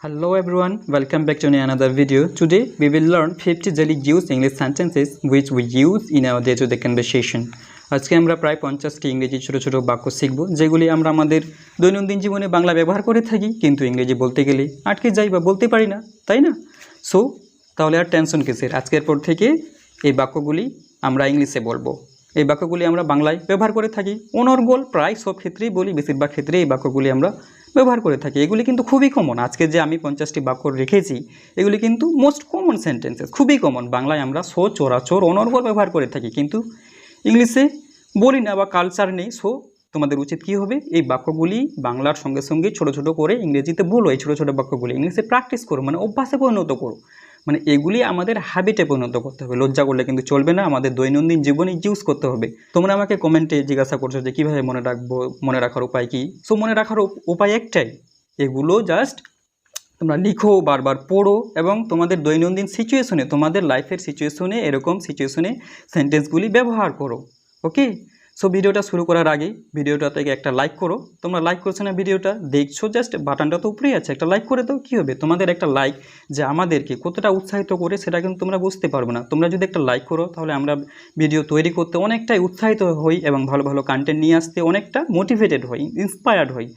Hello everyone, welcome back to another video. Today we will learn 50 daily used English sentences which we use in our day-to-day conversation. আজকে আমরা প্রায় 50টি ইংরেজি ছোট ছোট বাক্য শিখব যেগুলি আমরা আমাদের দৈনন্দিন জীবনে বাংলা ব্যবহার করে থাকি কিন্তু ইংরেজি বলতে গেলে আটকে যাই বা বলতে পারি না, তাই না? সো তাহলে আর টেনশন কিসের? আজকের পর থেকে এই বাক্যগুলি আমরা ইংলিশে বলবো। এই বাক্যগুলি আমরা বাংলায় ব্যবহার করে থাকি অনর্গল, প্রায় সব ক্ষেত্রেই বলি, বেশিরভাগ ক্ষেত্রে এই বাক্যগুলি আমরা ব্যবহার করে থাকি। এগুলি কিন্তু খুবই কমন। আজকে যে আমি 50টি বাক্য রেখেছি এগুলি কিন্তু মোস্ট কমন সেন্টেন্সেস, খুবই কমন। বাংলায় আমরা সচরাচর অনর্গল ব্যবহার করে থাকি কিন্তু ইংলিশে বলি না বা কালচার নেই। সো তোমাদের উচিত কী হবে, এই বাক্যগুলি বাংলার সঙ্গে সঙ্গে ছোট ছোট করে ইংরেজিতে বলো। এই ছোট ছোট বাক্যগুলি ইংলিশে প্র্যাকটিস করো, মানে অভ্যাসে পরিণত করো। মানে এগুলি আমাদের হ্যাবিটে পরিণত করতে হবে। লজ্জা করলে কিন্তু চলবে না, আমাদের দৈনন্দিন জীবনে ইউজ করতে হবে। তোমরা আমাকে কমেন্টে জিজ্ঞাসা করছো যে কীভাবে মনে রাখবো, মনে রাখার উপায় কী? সো মনে রাখার উপায় একটাই, এগুলো জাস্ট তোমরা লিখো, বারবার পড়ো এবং তোমাদের দৈনন্দিন সিচুয়েশনে, তোমাদের লাইফের সিচুয়েশনে, এরকম সিচুয়েশনে সেন্টেন্সগুলি ব্যবহার করো। ওকে, সো ভিডিওটা শুরু করার আগে ভিডিওটা থেকে একটা লাইক করো। তোমরা লাইক করছো না, ভিডিওটা দেখছো, জাস্ট বাটনটা তো উপরেই আছে, একটা লাইক করে দাও। কী হবে, তোমাদের একটা লাইক যে আমাদেরকে কতটা উৎসাহিত করে সেটা কিন্তু তোমরা বুঝতে পারবে না। তোমরা যদি একটা লাইক করো তাহলে আমরা ভিডিও তৈরি করতে অনেকটাই উৎসাহিত হই এবং ভালো ভালো কন্টেন্ট নিয়ে আসতে অনেকটা মোটিভেটেড হই, ইন্সপায়ার্ড হই।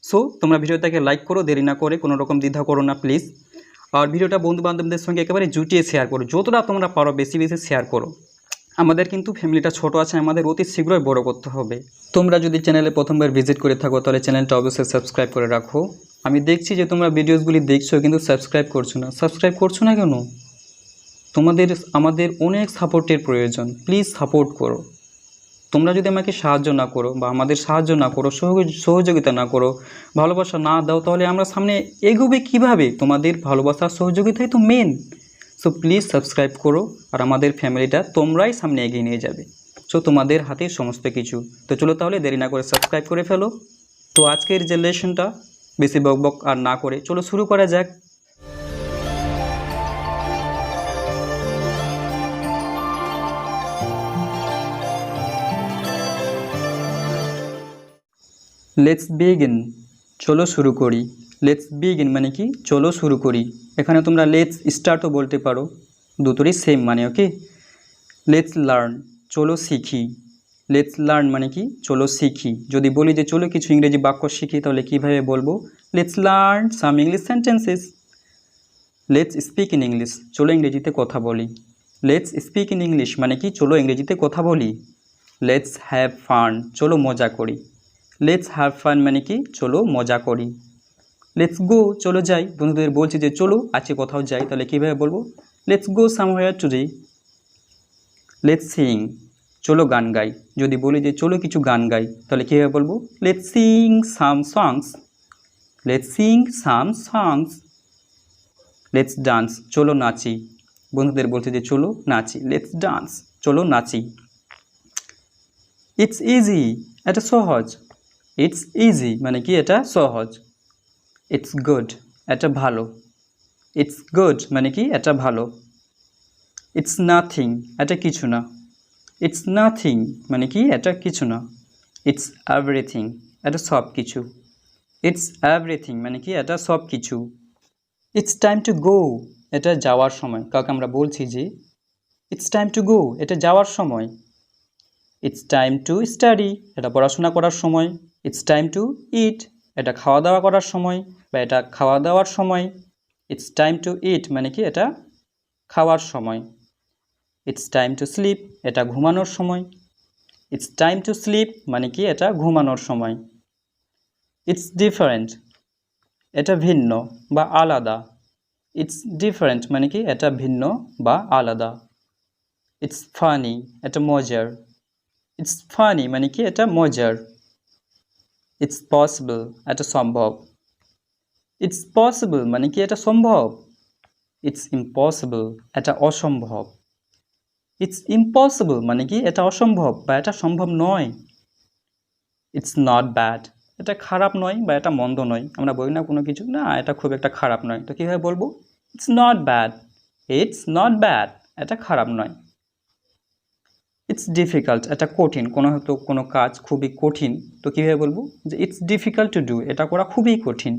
সো তোমরা ভিডিওটাকে লাইক করো, দেরি না করে, কোনো রকম দ্বিধা করো না প্লিজ। আর ভিডিওটা বন্ধুবান্ধবদের সঙ্গে একেবারে জুটিয়ে শেয়ার করো, যতটা তোমরা পারো বেশি বেশি শেয়ার করো। আমাদের কিন্তু ফ্যামিলিটা ছোট আছে, আমাদের অতি শীঘ্রই বড় করতে হবে। তোমরা যদি চ্যানেলে প্রথমবার ভিজিট করে থাকো তাহলে চ্যানেলটা অবশ্যই সাবস্ক্রাইব করে রাখো। আমি দেখছি যে তোমরা ভিডিওসগুলি দেখছো কিন্তু সাবস্ক্রাইব করছো না। সাবস্ক্রাইব করছো না কেন? আমাদের অনেক সাপোর্টের প্রয়োজন, প্লিজ সাপোর্ট করো। তোমরা যদি আমাকে সাহায্য না করো বা আমাদের সাহায্য না করো, সহযোগিতা না করো, ভালোবাসা না দাও, তাহলে আমরা সামনে এগোবে কীভাবে? তোমাদের ভালোবাসার সহযোগিতাই তো মেন। সো প্লিজ সাবস্ক্রাইব করো, আর আমাদের ফ্যামিলিটা তোমরাই সামনে এগিয়ে নিয়ে যাবে। সো তোমাদের হাতে সমস্ত কিছু। তো চলো তাহলে দেরি না করে সাবস্ক্রাইব করে ফেলো। তো আজকের যে লেসনটা বেশি বকবক আর না করে চলো শুরু করা যাক। লেটস বিগিন, চলো শুরু করি। লেটস বিগিন মানে কি চলো শুরু করি। এখানে তোমরা লেটস স্টার্টও বলতে পারো, দুটোরই সেম মানে। ওকে, লেটস লার্ন, চলো শিখি। লেটস লার্ন মানে কি চলো শিখি। যদি বলি যে চলো কিছু ইংরেজি বাক্য শিখি তাহলে কীভাবে বলবো? Let's learn some English sentences. Let's speak in English, চলো ইংরেজিতে কথা বলি। লেটস স্পিক ইন ইংলিশ মানে কি চলো ইংরেজিতে কথা বলি। লেটস হ্যাভ ফান, চলো মজা করি। লেটস হ্যাভ ফান মানে কি চলো মজা করি। লেটস গো, চলো যাই। বন্ধুদের বলছি যে চলো আজকে কোথাও যাই, তাহলে কীভাবে বলবো? Let's go somewhere today. Let's Singh, চলো গান গাই। যদি বলি যে চলো কিছু গান গাই তাহলে কীভাবে বলবো? Let's Singh some songs. Let's Singh some songs. Let's dance, চলো নাচি। বন্ধুদের বলছে যে চলো নাচি। লেটস ডান্স, চলো নাচি। ইটস ইজি, এটা সহজ। ইটস ইজি মানে কি এটা সহজ। ইটস গুড, এটা ভালো। ইটস গুড মানে কি এটা ভালো। ইটস নাথিং, এটা কিছু না। ইটস নাথিং মানে কি এটা কিছু না। ইটস এভরিথিং, এটা সব কিছু। ইটস এভরিথিং মানে কি এটা সব কিছু। ইটস টাইম টু গো, এটা যাওয়ার সময়। কাউকে আমরা বলছি যে ইটস টাইম টু গো, এটা যাওয়ার সময়। ইটস টাইম টু স্টাডি, এটা পড়াশোনা করার সময়। ইটস টাইম টু ইট, এটা খাওয়া দাওয়া করার সময় বা এটা খাওয়া দাওয়ার সময়। ইটস টাইম টু ইট মানে কি এটা খাওয়ার সময়। ইটস টাইম টু স্লিপ, এটা ঘুমানোর সময়। ইটস টাইম টু স্লিপ মানে কি এটা ঘুমানোর সময়। ইটস ডিফারেন্ট, এটা ভিন্ন বা আলাদা। ইটস ডিফারেন্ট মানে কি এটা ভিন্ন বা আলাদা। ইটস ফানি, এটা মজার। ইটস ফানি মানে কি এটা মজার। ইটস পসিবল, এটা সম্ভব। ইটস পসিবল মানে কি এটা সম্ভব। ইটস ইম্পসিবল, এটা অসম্ভব। ইটস ইম্পসিবল মানে কি এটা অসম্ভব বা এটা সম্ভব নয়। ইটস নট ব্যাড, এটা খারাপ নয় বা এটা মন্দ নয়। আমরা বলি না কোনো কিছু না এটা খুব একটা খারাপ নয়, তো কীভাবে বলবো? It's not bad. It's not bad, এটা খারাপ নয়। ইটস ডিফিকাল্ট, এটা কঠিন। কোনো কাজ খুবই কঠিন, তো কীভাবে বলবো যে ইটস ডিফিকাল্ট টু ডু, এটা করা খুবই কঠিন।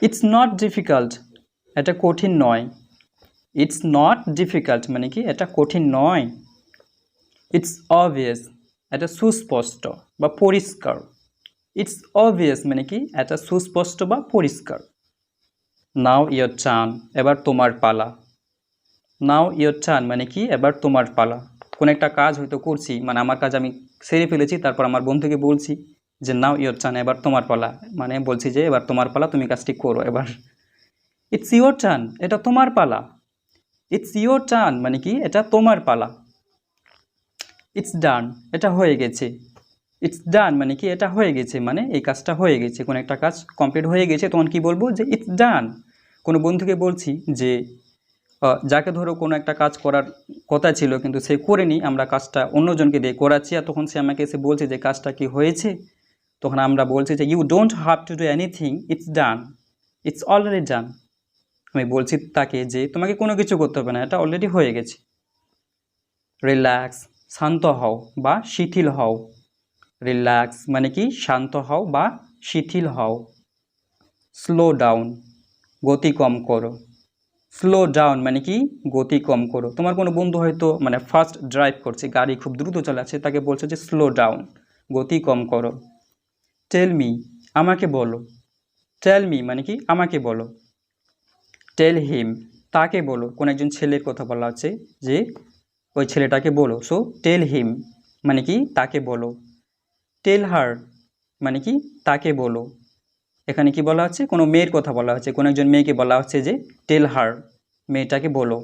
ইটস নট ডিফিকাল্ট, এটা কঠিন নয়। ইটস নট ডিফিকাল্ট মানে কি এটা কঠিন নয়। ইটস অবভিয়াস, এটা সুস্পষ্ট বা পরিষ্কার। ইটস অবভিয়াস মানে কি এটা সুস্পষ্ট বা পরিষ্কার। নাও ইয়োর টার্ন, এবার তোমার পালা। নাও ইয়োর টার্ন মানে কি এবার তোমার পালা। কোনো একটা কাজ হয়তো করছি, মানে আমার কাজ আমি সেরে ফেলেছি, তারপর আমার বন্ধুকে বলছি যে নাও ইয়োর টার্ন, এবার তোমার পালা, মানে বলছি যে এবার তোমার পালা, তুমি কাজটি করো এবার। ইটস ইয়োর টার্ন, এটা তোমার পালা। ইটস ইয়োর টার্ন মানে কি এটা তোমার পালা। ইটস ডান, এটা হয়ে গেছে। ইটস ডান মানে কি এটা হয়ে গেছে, মানে এই কাজটা হয়ে গেছে, কোনো একটা কাজ কমপ্লিট হয়ে গেছে, তখন কি বলবো যে ইটস ডান। কোনো বন্ধুকে বলছি যে যাকে ধরো কোনো একটা কাজ করার কথা ছিল কিন্তু সে করেনি, আমরা কাজটা অন্যজনকে দিয়ে করাচ্ছি, আর তখন সে আমাকে এসে বলছে যে কাজটা কি হয়েছে, তখন আমরা বলছি যে you don't have to do anything, it's done, it's already done. আমি বলছি তাকে যে তোমাকে কোনো কিছু করতে হবে না, এটা অলরেডি হয়ে গেছে। রিল্যাক্স, শান্ত হও বা শিথিল হও। রিল্যাক্স মানে কি শান্ত হও বা শিথিল হও। স্লো ডাউন, গতি কম করো। স্লো ডাউন মানে কি গতি কম করো। তোমার কোনো বন্ধু হয়তো মানে ফাস্ট ড্রাইভ করছে, গাড়ি খুব দ্রুত চালাচ্ছে, তাকে বলছো যে স্লো ডাউন, গতি কম করো। টেল মি, আমাকে বলো। টেল মি মানে কি আমাকে বলো। টেল হিম, তাকে বলো। কোনো একজন ছেলের কথা বলা হচ্ছে যে ওই ছেলেটাকে বলো, সো টেল হিম মানে কি তাকে বলো। টেল হার মানে কি তাকে বলো। এখানে কি বলা হচ্ছে, কোনো মেয়ের কথা বলা হচ্ছে, কোনো একজন মেয়েকে বলা হচ্ছে যে টেল হার, মেয়েটাকে বলো।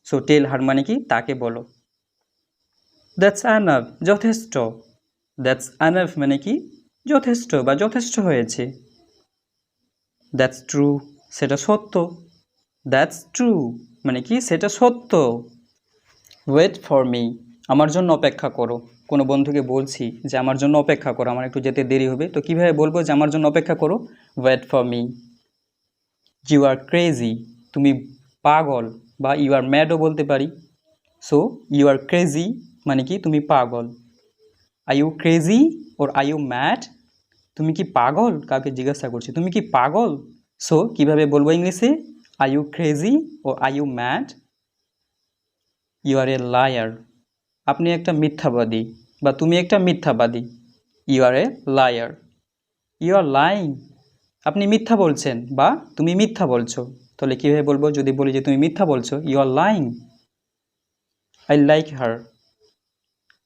সো টেল হার মানে কি তাকে বলো। দ্যাটস অ্যানাফ, যথেষ্ট। দ্যাটস অ্যানাফ মানে কি যথেষ্ট বা যথেষ্ট হয়েছে। দ্যাটস ট্রু, সেটা সত্য। দ্যাটস ট্রু মানে কি সেটা সত্য। ওয়েট ফর মি, আমার জন্য অপেক্ষা করো। কোনো বন্ধুকে বলছি যে আমার জন্য অপেক্ষা করো, আমার একটু যেতে দেরি হবে, তো কীভাবে বলবো যে আমার জন্য অপেক্ষা করো? Wait for me. You are crazy, তুমি পাগল, বা ইউ আর ম্যাডও বলতে পারি। সো ইউ আর ক্রেজি মানে কি তুমি পাগল। Are you crazy or are you mad, তুমি কি পাগল, কাউকে জিজ্ঞাসা করছি তুমি কি পাগল। সো কীভাবে বলবো ইংলিশে? Are you crazy or are you mad. You are a liar, আপনি একটা মিথ্যাবাদী বা তুমি একটা মিথ্যাবাদী। You are a liar. You are lying, আপনি মিথ্যা বলছেন বা তুমি মিথ্যা বলছো। তাহলে কীভাবে বলবো যদি বলি যে তুমি মিথ্যা বলছো? You are lying. I like her,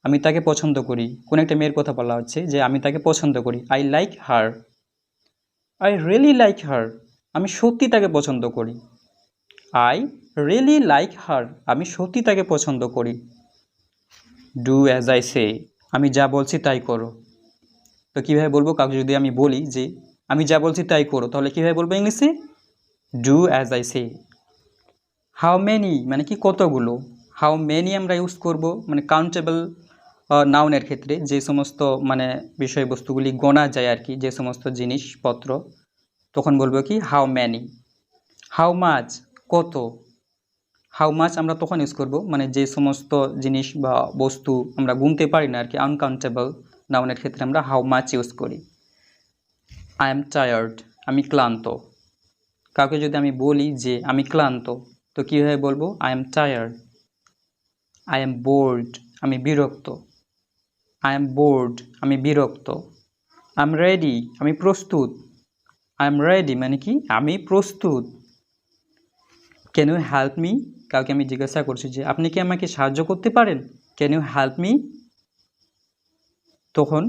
আমি তাকে পছন্দ করি। কোন একটা মেয়ের কথা বলা হচ্ছে যে আমি তাকে পছন্দ করি। I like her. I really like her, আমি সত্যি তাকে পছন্দ করি। আই রিয়েলি লাইক হার, আমি সত্যি তাকে পছন্দ করি। ডু অ্যাজ আই সে, আমি যা বলছি তাই করো। তো কীভাবে বলবো কাউকে যদি আমি বলি যে আমি যা বলছি তাই করো, তাহলে কীভাবে বলবো ইংলিশে? Do as I say. How many মানে কি কতগুলো। হাউ মেনি আমরা ইউজ করব মানে কাউন্টেবল নাউনের ক্ষেত্রে, যে সমস্ত মানে বিষয়বস্তুগুলি গোনা যায় আর কি, যে সমস্ত জিনিসপত্র, তখন বলবো কি হাউ ম্যানি। হাউ মাচ কত। হাউ মাচ আমরা তখন ইউজ করব মানে যে সমস্ত জিনিস বা বস্তু আমরা গুনতে পারি না আর কি, আনকাউন্টেবল নাউনের ক্ষেত্রে আমরা হাউ মাচ ইউজ করি। আই এম টায়ার্ড, আমি ক্লান্ত। কাউকে যদি আমি বলি যে আমি ক্লান্ত, তো কীভাবে বলবো? I am tired. I am bored, আমি বিরক্ত। আই এম বোর্ড, আমি বিরক্ত। আই এম রেডি, আমি প্রস্তুত। আই এম রেডি মানে কি আমি প্রস্তুত। ক্যান ইউ হেল্প মি, কাউকে আমি জিজ্ঞাসা করছি যে আপনি কি আমাকে সাহায্য করতে পারেন? ক্যান ইউ হেল্প মি, তখন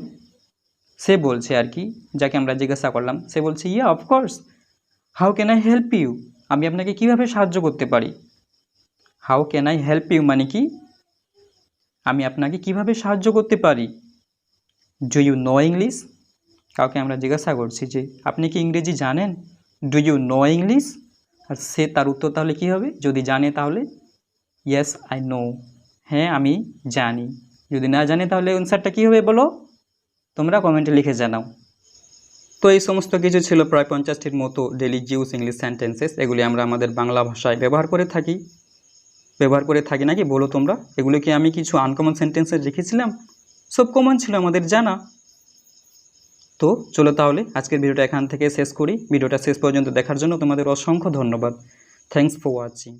সে বলছে আর কি, যাকে আমরা জিজ্ঞাসা করলাম, সে বলছে yeah of course. How can I help you, আমি আপনাকে কিভাবে সাহায্য করতে পারি? How can I help you মানে কি আমি আপনাকে কিভাবে সাহায্য করতে পারি। ডু ইউ নো ইংলিশ, কাউকে আমরা জিজ্ঞাসা করছি যে আপনি কি ইংরেজি জানেন? ডু ইউ নো ইংলিশ, আর সে তার উত্তর তাহলে কী হবে? যদি জানে তাহলে ইয়েস আই নো, হ্যাঁ আমি জানি। যদি না জানে তাহলে অ্যান্সারটা কী হবে বলো? তোমরা কমেন্টে লিখে জানাও। তো এই সমস্ত কিছু ছিল প্রায় 50টির মতো ডেলি ইউজ ইংলিশ সেন্টেন্সেস। এগুলি আমরা আমাদের বাংলা ভাষায় ব্যবহার করে থাকি নাকি বলো তোমরা? এগুলো কি আমি কিছু আনকমন সেন্টেন্সে রেখেছিলাম? সব কমন ছিল আমাদের জানা। তো চলো তাহলে আজকের ভিডিওটা এখান থেকে শেষ করি। ভিডিওটা শেষ পর্যন্ত দেখার জন্য তোমাদের অসংখ্য ধন্যবাদ। Thanks for watching.